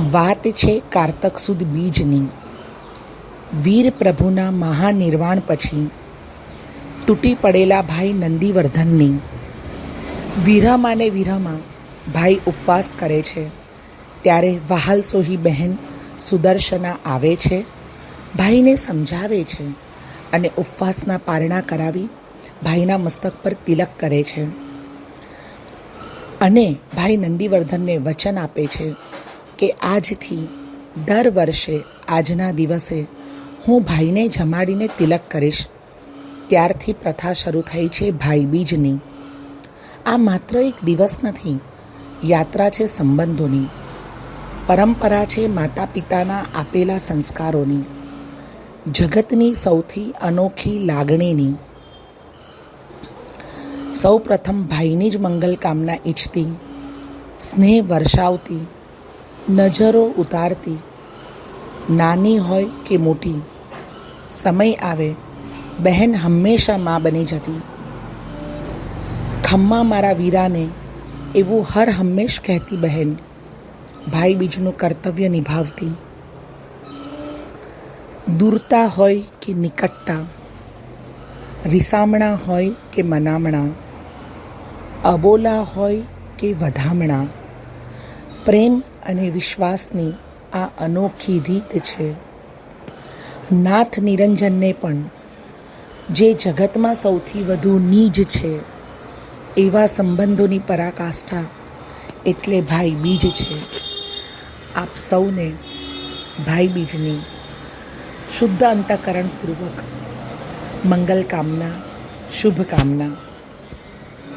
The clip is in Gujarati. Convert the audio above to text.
વાત છે કારતક સુદ બીજની. વીર પ્રભુના મહાનિર્વાણ પછી તૂટી પડેલા ભાઈ નંદીવર્ધનની વિરહમાં ને વિરહમાં ભાઈ ઉપવાસ કરે છે. ત્યારે વહાલસોહી બહેન સુદર્શના આવે છે, ભાઈને સમજાવે છે અને ઉપવાસના પારણા કરાવી ભાઈના મસ્તક પર તિલક કરે છે. અને ભાઈ નંદીવર્ધનને વચન આપે છે કે આજથી દર વર્ષે આજના દિવસે હું ભાઈને જમાડીને તિલક કરીશ. ત્યારથી પ્રથા શરૂ થઈ છે ભાઈ બીજની. આ માત્ર એક દિવસ નથી, યાત્રા છે સંબંધોની, પરંપરા છે માતા પિતાના આપેલા સંસ્કારોની, જગતની સૌથી અનોખી લાગણીની. સૌ પ્રથમ ભાઈની જ મંગલ કામના ઈચ્છતી, સ્નેહ વર્ષાવતી, નજરો ઉતારતી, નાની હોય કે મોટી, સમય આવે બહેન હંમેશા મા બની જતી. ખમ્મા મારા વીરાને એવું હર હંમેશ કહેતી બહેન, ભાઈ બીજનું કર્તવ્ય નિભાવતી. દૂરતા હોય કે નિકટતા, રિસામણા હોય કે મનામણા, અબોલા હોય કે વધામણા, પ્રેમ અને વિશ્વાસની આ અનોખી રીત છે. નાથ નિરંજનને પણ જે જગતમાં સૌથી વધુ નીજ છે એવા સંબંધોની પરાકાષ્ઠા એટલે ભાઈ બીજ છે. આપ સૌને ભાઈ બીજની શુદ્ધ અંતઃકરણપૂર્વક મંગલ કામના, શુભકામના.